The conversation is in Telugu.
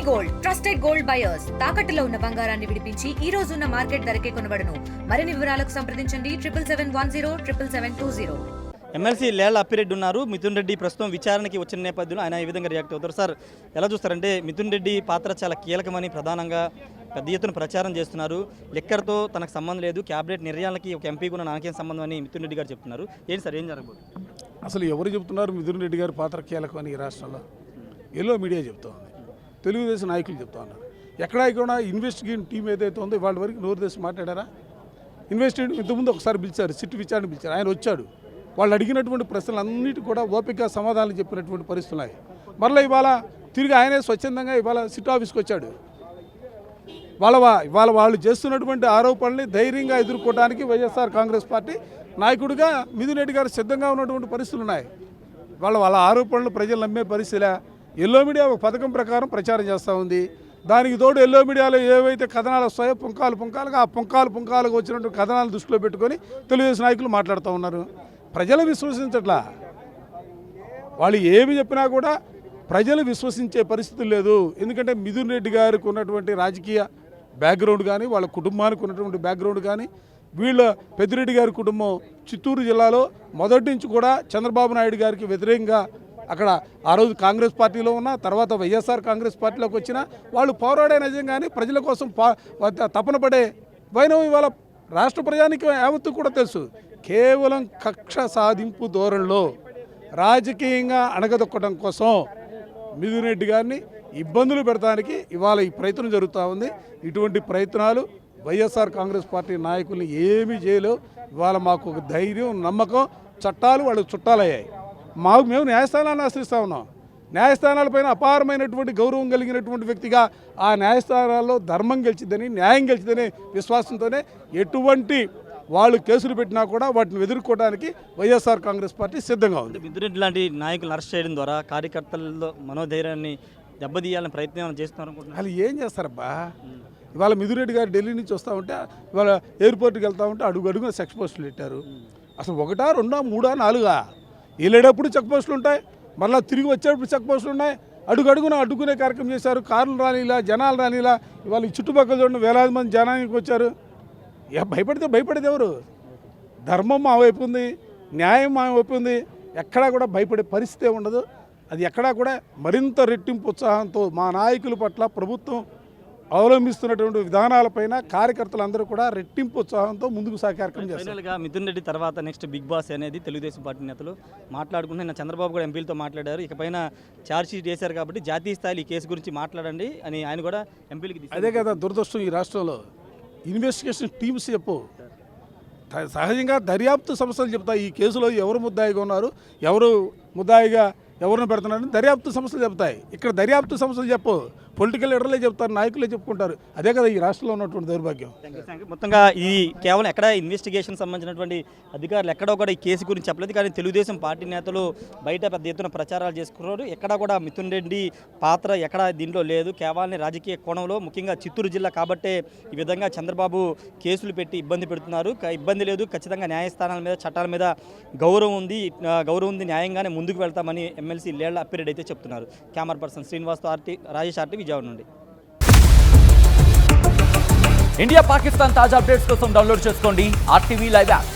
గోల్డ్ ట్రస్టెడ్ గోల్డ్ బయర్స్ తాకట్టులో ఉన్న బంగారాన్ని విడిపించి ఈ రోజు ఉన్న మార్కెట్ ధరకే కొనబడును. మరిన్ని వివరాలకు సంప్రదించండి 77107720. ఎమ్మెల్సీ లేళ్ల అప్పిరెడ్డి ఉన్నారు. మిథున్ రెడ్డి ప్రస్తుతం విచారణకి వచ్చిన నేపథ్యంలో ఆయన ఈ విధంగా రియాక్ట్ అవుతారు. సార్ ఎలా చూస్తారంటే మిథున్ రెడ్డి పాత్ర చాలా కీలకమని ప్రధానంగా పెద్ద ఎత్తున ప్రచారం చేస్తున్నారు. లెక్కర్తో తనకు సంబంధం లేదు, క్యాబినెట్ నిర్ణయాలకి ఒక ఎంపీ కూడా నాకేం సంబంధం అని మిథున్ రెడ్డి గారు చెప్తున్నారు. ఏంటి సార్, ఏం జరగబోతుంది? అసలు ఎవరు చెప్తున్నారు మిథున్ రెడ్డి గారి పాత్ర కీలకమని? ఈ రాష్ట్రంలో ఎల్లో మీడియా చెప్తా ఉంది, తెలుగుదేశం నాయకులు చెప్తా ఉన్నారు. ఎక్కడా కూడా ఇన్వెస్టిగేషన్ టీం ఏదైతే ఉందో వాళ్ళ వరకు నోరు దేశం మాట్లాడారా? ఇన్వెస్టిగేషన్ ఇంతకుముందు ఒకసారి పిలిచారు, సిట్ విచారణ పిలిచారు, ఆయన వచ్చాడు. వాళ్ళు అడిగినటువంటి ప్రశ్నలన్నిటి కూడా ఓపికగా సమాధానం చెప్పినటువంటి పరిస్థితులు ఉన్నాయి. మరలా ఇవాళ తిరిగి ఆయనే స్వచ్ఛందంగా ఇవాళ సిట్ ఆఫీస్కి వచ్చాడు. ఇవాళ వాళ్ళు చేస్తున్నటువంటి ఆరోపణల్ని ధైర్యంగా ఎదుర్కోవడానికి వైఎస్ఆర్ కాంగ్రెస్ పార్టీ నాయకుడిగా మిథున్ రెడ్డి గారు సిద్ధంగా ఉన్నటువంటి పరిస్థితులు ఉన్నాయి. వాళ్ళ ఆరోపణలు ప్రజలు నమ్మే పరిస్థితిలా ఎల్లో మీడియా ఒక పథకం ప్రకారం ప్రచారం చేస్తూ ఉంది. దానికి తోడు ఎల్లో మీడియాలో ఏవైతే కథనాలు వస్తాయో పుంకాలుగా ఆ పుంకాలుగా వచ్చినటువంటి కథనాలు దృష్టిలో పెట్టుకొని తెలుగుదేశం నాయకులు మాట్లాడుతూ ఉన్నారు. ప్రజలు విశ్వసించట్లా. వాళ్ళు ఏమి చెప్పినా కూడా ప్రజలు విశ్వసించే పరిస్థితి లేదు. ఎందుకంటే మిథున్ రెడ్డి గారికి ఉన్నటువంటి రాజకీయ బ్యాక్గ్రౌండ్ కానీ, వాళ్ళ కుటుంబానికి ఉన్నటువంటి బ్యాక్గ్రౌండ్ కానీ, వీళ్ళ పెద్దిరెడ్డి గారి కుటుంబం చిత్తూరు జిల్లాలో మొదటి నుంచి కూడా చంద్రబాబు నాయుడు గారికి వ్యతిరేకంగా అక్కడ ఆ రోజు కాంగ్రెస్ పార్టీలో ఉన్న తర్వాత వైఎస్ఆర్ కాంగ్రెస్ పార్టీలోకి వచ్చిన వాళ్ళు పోరాడే నిజం కానీ ప్రజల కోసం తపన పడే వైనం ఇవాళ రాష్ట్ర ప్రజానికి యావత్తు కూడా తెలుసు. కేవలం కక్ష సాధింపు ధోరణిలో రాజకీయంగా అణగదొక్కడం కోసం మిథున్ రెడ్డి గారిని ఇబ్బందులు పెడతానికి ఇవాళ ఈ ప్రయత్నం జరుగుతూ ఉంది. ఇటువంటి ప్రయత్నాలు వైఎస్ఆర్ కాంగ్రెస్ పార్టీ నాయకుల్ని ఏమీ చేయలేవు. ఇవాళ మాకు ఒక ధైర్యం, నమ్మకం, చట్టాలు వాళ్ళు చుట్టాలయ్యాయి. మేము న్యాయస్థానాన్ని ఆశ్రయిస్తూ ఉన్నాం. న్యాయస్థానాలపైన అపారమైనటువంటి గౌరవం కలిగినటువంటి వ్యక్తిగా ఆ న్యాయస్థానాల్లో ధర్మం గెలిచిద్దని, న్యాయం గెలిచిదనే విశ్వాసంతోనే ఎటువంటి వాళ్ళు కేసులు పెట్టినా కూడా వాటిని ఎదుర్కోవడానికి వైఎస్ఆర్ కాంగ్రెస్ పార్టీ సిద్ధంగా ఉంది. మిథున్ రెడ్డి లాంటి నాయకులు అరెస్ట్ చేయడం ద్వారా కార్యకర్తల్లో మనోధైర్యాన్ని దెబ్బతీయాలని ప్రయత్నం చేస్తున్నారు అనుకుంటున్నారు. వాళ్ళు ఏం చేస్తారబ్బా? ఇవాళ మిథున్ రెడ్డి గారు ఢిల్లీ నుంచి వస్తూ ఉంటే, ఇవాళ ఎయిర్పోర్ట్కి వెళ్తూ ఉంటే అడుగున చెక్ పోస్టులు పెట్టారు. అసలు 1, 2, 3, 4 వెళ్ళేటప్పుడు చెక్ పోస్టులు ఉంటాయి, మళ్ళీ తిరిగి వచ్చేటప్పుడు చెక్ పోస్టులు ఉన్నాయి. అడుగునే కార్యక్రమం చేశారు. కార్లు రానిలా, జనాలు రానిలా. ఇవాళ ఈ చుట్టుపక్కల చూడండి వేలాది మంది జనానికి వచ్చారు. భయపడేది ఎవరు? ధర్మం మా వైపు ఉంది, న్యాయం మా వైపు ఉంది. ఎక్కడా కూడా భయపడే పరిస్థితే ఉండదు. అది ఎక్కడా కూడా మరింత రెట్టింపు ఉత్సాహంతో మా నాయకుల పట్ల ప్రభుత్వం అవలంబిస్తున్నటువంటి విధానాలపైన కార్యకర్తలందరూ కూడా రెట్టింపు ఉత్సాహంతో ముందుకు సాగే కార్యక్రమం చేస్తారు. ఫైనల్గా మిథున్ రెడ్డి తర్వాత నెక్స్ట్ బిగ్ బాస్ అనేది తెలుగుదేశం పార్టీ నేతలు మాట్లాడుకుంటే చంద్రబాబు కూడా ఎంపీలతో మాట్లాడారు. ఇకపైన ఛార్జ్ షీట్ చేశారు కాబట్టి జాతీయ స్థాయిలో ఈ కేసు గురించి మాట్లాడండి అని ఆయన కూడా ఎంపీలకి. అదే కదా దురదృష్టం ఈ రాష్ట్రంలో. ఇన్వెస్టిగేషన్ టీమ్స్ సహజంగా దర్యాప్తు సంస్థలు చెప్తాయి ఈ కేసులో ఎవరు ముద్దాయిగా ఉన్నారు, ఎవరు ముద్దాయిగా ఎవరిని పెడుతున్నారని దర్యాప్తు సంస్థలు చెప్తాయి. ఇక్కడ దర్యాప్తు సంస్థలు చెప్పు, పొలిటికల్ లీడర్లే చెప్తారు, నాయకులే చెప్పుకుంటారు. అదే కదా ఈ రాష్ట్రంలో ఉన్నటువంటి దౌర్భాగ్యం. మొత్తంగా ఈ కేవలం ఎక్కడ ఇన్వెస్టిగేషన్ సంబంధించినటువంటి అధికారులు ఎక్కడో కూడా ఈ కేసు గురించి చెప్పలేదు. కానీ తెలుగుదేశం పార్టీ నేతలు బయట పెద్ద ఎత్తున ప్రచారాలు చేసుకున్నారు. ఎక్కడా కూడా మిథున్ రెడ్డి పాత్ర ఎక్కడా దీంట్లో లేదు. కేవలం రాజకీయ కోణంలో ముఖ్యంగా చిత్తూరు జిల్లా కాబట్టే ఈ విధంగా చంద్రబాబు కేసులు పెట్టి ఇబ్బంది పెడుతున్నారు. ఇబ్బంది లేదు, ఖచ్చితంగా న్యాయస్థానాల మీద చట్టాల మీద గౌరవం ఉంది, న్యాయంగానే ముందుకు వెళ్తామని ఎమ్మెల్సీ లేళ్ల అప్పిరెడ్డి అయితే చెప్తున్నారు. కెమెరా పర్సన్ శ్రీనివాస్తో రాజేష్ ఆర్టీ విజయవాడ నుండి. ఇండియా పాకిస్తాన్ తాజా అప్డేట్స్ కోసం డౌన్లోడ్ చేసుకోండి RTV లైవ్ యాప్.